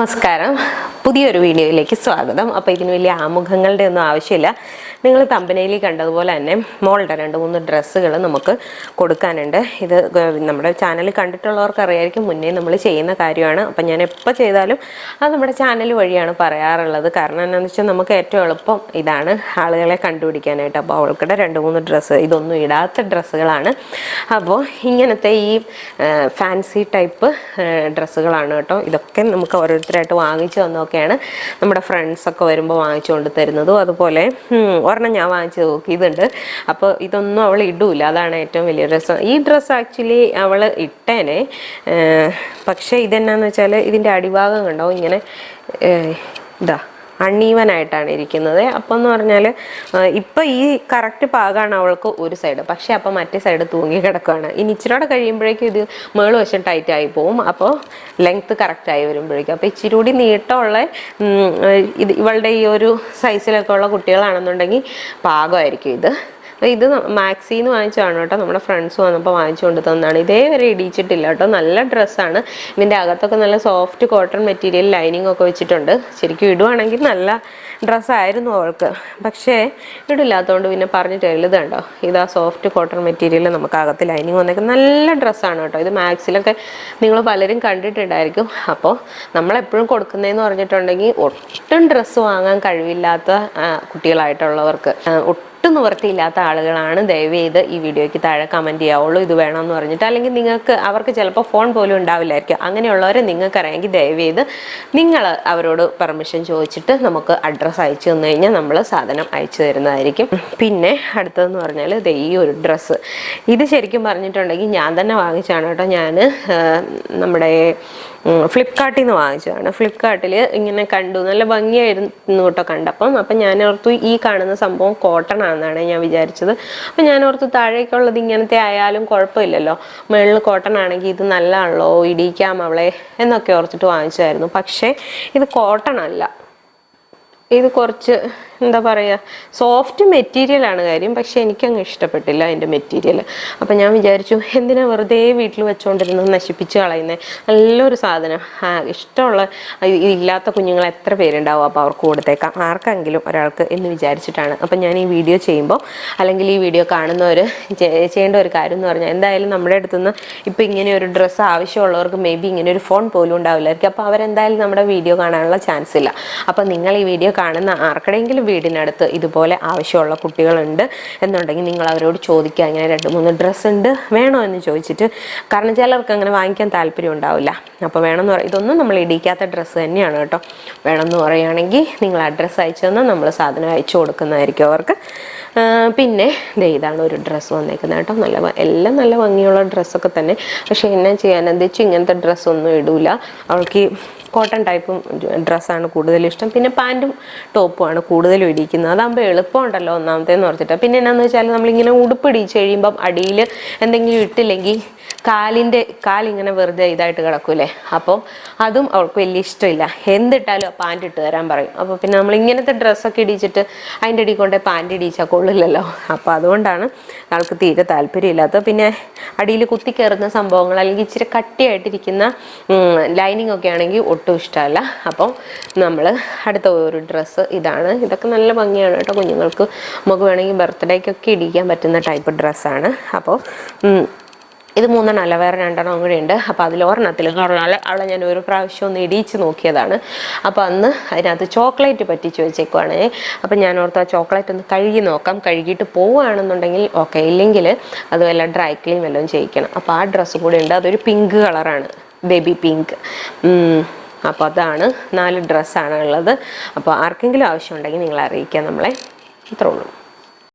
നമസ്കാരം, പുതിയൊരു വീഡിയോയിലേക്ക് സ്വാഗതം. അപ്പോൾ ഇതിന് വലിയ ആമുഖങ്ങളുടെ ഒന്നും ആവശ്യമില്ല. നിങ്ങൾ തമ്പനയിൽ കണ്ടതുപോലെ തന്നെ മോളുടെ 2-3 ഡ്രസ്സുകൾ നമുക്ക് കൊടുക്കാനുണ്ട്. ഇത് നമ്മുടെ ചാനൽ കണ്ടിട്ടുള്ളവർക്ക് അറിയായിരിക്കും, മുന്നേ നമ്മൾ ചെയ്യുന്ന കാര്യമാണ്. അപ്പം ഞാൻ എപ്പോൾ ചെയ്താലും അത് നമ്മുടെ ചാനൽ വഴിയാണ് പറയാറുള്ളത്. കാരണം എന്താണെന്ന് വെച്ചാൽ നമുക്ക് ഏറ്റവും എളുപ്പം ഇതാണ് ആളുകളെ കണ്ടുപിടിക്കാനായിട്ട്. അപ്പോൾ അവൾക്കിടെ 2-3 ഡ്രസ്സ്, ഇതൊന്നും ഇടാത്ത ഡ്രസ്സുകളാണ്. അപ്പോൾ ഇങ്ങനത്തെ ഈ ഫാൻസി ടൈപ്പ് ഡ്രസ്സുകളാണ് കേട്ടോ. ഇതൊക്കെ നമുക്ക് ഓരോരുത്തരായിട്ട് വാങ്ങിച്ചു തന്നൊക്കെയാണ് നമ്മുടെ ഫ്രണ്ട്സൊക്കെ വരുമ്പോൾ വാങ്ങിച്ചു കൊണ്ട് തരുന്നതും. അതുപോലെ ഒരെണ്ണം ഞാൻ വാങ്ങിച്ചു നോക്കിയതുണ്ട്. അപ്പോൾ ഇതൊന്നും അവൾ ഇടൂല, അതാണ് ഏറ്റവും വലിയ രസം. ഈ ഡ്രസ്സ് ആക്ച്വലി അവൾ ഇട്ടേനെ, പക്ഷേ ഇതെന്നാന്ന് വെച്ചാൽ ഇതിൻ്റെ അടിഭാഗം കണ്ടോ ഇങ്ങനെ ഇതാ അൺഈവനായിട്ടാണ് ഇരിക്കുന്നത്. അപ്പം എന്ന് പറഞ്ഞാൽ ഇപ്പം ഈ കറക്റ്റ് പാകമാണ് അവൾക്ക് ഒരു സൈഡ്, പക്ഷേ അപ്പം മറ്റേ സൈഡ് തൂങ്ങി കിടക്കുകയാണ്. ഇനി ഇച്ചിരിയോടെ കഴിയുമ്പോഴേക്കും ഇത് മേള് വശം ടൈറ്റായി പോവും. അപ്പോൾ ലെങ്ത്ത് കറക്റ്റായി വരുമ്പോഴേക്കും, അപ്പോൾ ഇച്ചിരി കൂടി നീട്ടമുള്ള ഇവളുടെ ഈ ഒരു സൈസിലൊക്കെ ഉള്ള കുട്ടികളാണെന്നുണ്ടെങ്കിൽ പാകമായിരിക്കും ഇത്. ഇത് മാക്സിന്ന് വാങ്ങിച്ചതാണ് കേട്ടോ. നമ്മുടെ ഫ്രണ്ട്സ് വന്നപ്പോൾ വാങ്ങിച്ചു കൊണ്ട് തന്നതാണ്. ഇതേവരെ ഇടിച്ചിട്ടില്ല കേട്ടോ. നല്ല ഡ്രസ്സാണ്. ഇതിൻ്റെ അകത്തൊക്കെ നല്ല സോഫ്റ്റ് കോട്ടൺ മെറ്റീരിയൽ ലൈനിങ് ഒക്കെ വെച്ചിട്ടുണ്ട്. ശരിക്കും ഇടുവാണെങ്കിൽ നല്ല ഡ്രസ്സായിരുന്നു അവൾക്ക്, പക്ഷേ ഇടില്ലാത്തതുകൊണ്ട് പിന്നെ പറഞ്ഞിട്ട് എഴുതുണ്ടോ. ഇതാ സോഫ്റ്റ് കോട്ടൺ മെറ്റീരിയൽ, നമുക്ക് അകത്ത് ലൈനിങ് വന്നേക്കും. നല്ല ഡ്രസ്സാണ് കേട്ടോ. ഇത് മാക്സിലൊക്കെ നിങ്ങൾ പലരും കണ്ടിട്ടുണ്ടായിരിക്കും. അപ്പോൾ നമ്മളെപ്പോഴും കൊടുക്കുന്നതെന്ന് പറഞ്ഞിട്ടുണ്ടെങ്കിൽ ഒട്ടും ഡ്രസ്സ് വാങ്ങാൻ കഴിവില്ലാത്ത കുട്ടികളായിട്ടുള്ളവർക്ക്, ഒട്ടും നിവൃത്തിയില്ലാത്ത ആളുകളാണ് ദയവ് ചെയ്ത് ഈ വീഡിയോയ്ക്ക് താഴെ കമൻറ്റ് ചെയ്യാവുള്ളൂ ഇത് വേണമെന്ന് പറഞ്ഞിട്ട്. അല്ലെങ്കിൽ അവർക്ക് ചിലപ്പോൾ ഫോൺ പോലും ഉണ്ടാവില്ലായിരിക്കും. അങ്ങനെയുള്ളവരെ നിങ്ങൾക്കറിയാമെങ്കിൽ ദയവ് ചെയ്ത് നിങ്ങൾ അവരോട് പെർമിഷൻ ചോദിച്ചിട്ട് നമുക്ക് അഡ്രസ്സ് അയച്ചു തന്നു കഴിഞ്ഞാൽ നമ്മൾ സാധനം അയച്ചു തരുന്നതായിരിക്കും. പിന്നെ അടുത്തതെന്ന് പറഞ്ഞാൽ ഈ ഒരു ഡ്രസ്സ്, ഇത് ശരിക്കും പറഞ്ഞിട്ടുണ്ടെങ്കിൽ ഞാൻ തന്നെ വാങ്ങിച്ചാണ് കേട്ടോ. ഞാൻ നമ്മുടെ ഫ്ലിപ്കാർട്ടിൽ നിന്ന് വാങ്ങിച്ചതാണ്. ഫ്ലിപ്കാർട്ടിൽ ഇങ്ങനെ കണ്ടു, നല്ല ഭംഗിയായിരുന്നു കേട്ടോ കണ്ടപ്പം. അപ്പം ഞാൻ ഓർത്തു ഈ കാണുന്ന സംഭവം കോട്ടൺ ആണെന്നാണ് ഞാൻ വിചാരിച്ചത്. അപ്പം ഞാൻ ഓർത്തു താഴേക്കുള്ളത് ഇങ്ങനത്തെ ആയാലും കുഴപ്പമില്ലല്ലോ, മുകളിൽ കോട്ടൺ ആണെങ്കിൽ ഇത് നല്ലതാണല്ലോ, ഇടിക്കാം അവളെ എന്നൊക്കെ ഓർത്തിട്ട് വാങ്ങിച്ചതായിരുന്നു. പക്ഷേ ഇത് കോട്ടൺ അല്ല, ഇത് കുറച്ച് എന്താ പറയുക, സോഫ്റ്റ് മെറ്റീരിയലാണ് കാര്യം. പക്ഷേ എനിക്കങ്ങ് ഇഷ്ടപ്പെട്ടില്ല അതിൻ്റെ മെറ്റീരിയൽ. അപ്പം ഞാൻ വിചാരിച്ചു എന്തിനാ വെറുതെ വീട്ടിൽ വെച്ചുകൊണ്ടിരുന്നത്, നശിപ്പിച്ച് കളയുന്നത്. നല്ലൊരു സാധനം, ഇഷ്ടമുള്ള ഇല്ലാത്ത കുഞ്ഞുങ്ങൾ എത്ര പേരുണ്ടാവും, അപ്പോൾ അവർക്ക് കൊടുത്തേക്കാം ആർക്കെങ്കിലും ഒരാൾക്ക് എന്ന് വിചാരിച്ചിട്ടാണ്. അപ്പം ഞാൻ ഈ വീഡിയോ ചെയ്യുമ്പോൾ, അല്ലെങ്കിൽ ഈ വീഡിയോ കാണുന്നവർ ചെയ്യേണ്ട ഒരു കാര്യം എന്ന് പറഞ്ഞാൽ, എന്തായാലും നമ്മുടെ അടുത്തുനിന്ന് ഇപ്പോൾ ഇങ്ങനെ ഒരു ഡ്രസ്സ് ആവശ്യമുള്ളവർക്ക് മേ ബി ഇങ്ങനെ ഒരു ഫോൺ പോലും ഉണ്ടാവില്ലായിരിക്കും. അപ്പോൾ അവരെന്തായാലും നമ്മുടെ വീഡിയോ കാണാനുള്ള ചാൻസ് ഇല്ല. അപ്പം നിങ്ങൾ ഈ വീഡിയോ കാണുന്ന ആർക്കെങ്കിലും വീടിനടുത്ത് ഇതുപോലെ ആവശ്യമുള്ള കുട്ടികളുണ്ട് എന്നുണ്ടെങ്കിൽ നിങ്ങൾ അവരോട് ചോദിക്കുക, ഇങ്ങനെ 2-3 ഡ്രസ്സ് ഉണ്ട് വേണോ എന്ന് ചോദിച്ചിട്ട്. കാരണം ചിലർക്ക് അങ്ങനെ വാങ്ങിക്കാൻ താല്പര്യം ഉണ്ടാവില്ല. അപ്പോൾ വേണമെന്ന് പറയും, ഇതൊന്നും നമ്മൾ ഇടിക്കാത്ത ഡ്രസ്സ് തന്നെയാണ് കേട്ടോ. വേണമെന്ന് പറയുകയാണെങ്കിൽ നിങ്ങൾ അഡ്രസ്സ് അയച്ചു തന്നാൽ നമ്മൾ സാധനം അയച്ചു കൊടുക്കുന്നതായിരിക്കും അവർക്ക്. പിന്നെ ഇതാണ് ഒരു ഡ്രസ്സ് വന്നേക്കുന്നത് കേട്ടോ. എല്ലാം നല്ല ഭംഗിയുള്ള ഡ്രസ്സൊക്കെ തന്നെ. പക്ഷേ എന്നാ ചെയ്യാൻ, എന്താ ഇങ്ങനത്തെ ഡ്രസ്സൊന്നും ഇടൂല. അവൾക്ക് കോട്ടൺ ടൈപ്പും ഡ്രസ്സാണ് കൂടുതലും ഇഷ്ടം. പിന്നെ പാൻറ്റും ടോപ്പുമാണ് കൂടുതലും ഇടിക്കുന്നത്. അതാകുമ്പോൾ എളുപ്പമുണ്ടല്ലോ ഒന്നാമത്തേന്ന് ഓർത്തിട്ട്. പിന്നെ എന്നാന്ന് വെച്ചാൽ നമ്മളിങ്ങനെ ഉടുപ്പ് ഇടിച്ച് കഴിയുമ്പം അടിയിൽ എന്തെങ്കിലും ഇട്ടില്ലെങ്കിൽ കാലിങ്ങനെ വെറുതെ ഇതായിട്ട് കിടക്കൂലേ, അപ്പം അതും അവൾക്ക് വലിയ ഇഷ്ടമില്ല. എന്തിട്ടാലും പാൻറ്റ് ഇട്ട് തരാൻ പറയും. അപ്പോൾ പിന്നെ നമ്മൾ ഇങ്ങനത്തെ ഡ്രസ്സൊക്കെ ഇടിച്ചിട്ട് അതിൻ്റെ അടി കൊണ്ട് പാൻറ്റ് ഇടിച്ചാൽ കൊള്ളില്ലല്ലോ. അപ്പോൾ അതുകൊണ്ടാണ് ആൾക്ക് തീരെ താല്പര്യമില്ലാത്തത്. പിന്നെ അടിയിൽ കുത്തിക്കയറുന്ന സംഭവങ്ങൾ, അല്ലെങ്കിൽ ഇച്ചിരി കട്ടിയായിട്ടിരിക്കുന്ന ലൈനിങ് ഒക്കെ ആണെങ്കിൽ ഒട്ടും ഇഷ്ടമല്ല. അപ്പം നമ്മൾ അടുത്ത ഒരു ഡ്രസ്സ് ഇതാണ്. ഇതൊക്കെ നല്ല ഭംഗിയാണ് കേട്ടോ. കുഞ്ഞുങ്ങൾക്ക് നമുക്ക് വേണമെങ്കിൽ ബർത്ത്ഡേക്കൊക്കെ ഇടിക്കാൻ പറ്റുന്ന ടൈപ്പ് ഡ്രസ്സാണ്. അപ്പോൾ ഇത് 3 അല്ല, വേറെ 2 കൂടി ഉണ്ട്. അപ്പോൾ അതിലൊരെണ്ണത്തിൽ എന്ന് പറഞ്ഞാൽ അവളെ ഞാൻ ഒരു പ്രാവശ്യം ഒന്ന് ഇടിച്ച് നോക്കിയതാണ്. അപ്പോൾ അന്ന് അതിനകത്ത് ചോക്ലേറ്റ് പറ്റിച്ച് വെച്ചേക്കുവാണ്. അപ്പം ഞാൻ ഓർത്ത് ആ ചോക്ലേറ്റ് ഒന്ന് കഴുകി നോക്കാം, കഴുകിയിട്ട് പോവുകയാണെന്നുണ്ടെങ്കിൽ ഓക്കെ, ഇല്ലെങ്കിൽ അത് വല്ല ഡ്രൈ ക്ലീൻ വല്ലതും ചെയ്യിക്കണം. അപ്പോൾ ആ ഡ്രസ്സ് കൂടി ഉണ്ട്. അതൊരു പിങ്ക് കളറാണ്, ബേബി പിങ്ക്. അപ്പോൾ അതാണ് 4 ഡ്രസ്സാണ് ഉള്ളത്. അപ്പോൾ ആർക്കെങ്കിലും ആവശ്യമുണ്ടെങ്കിൽ നിങ്ങൾ അറിയിക്കുക നമ്മളെ. അത്രേ ഉള്ളൂ.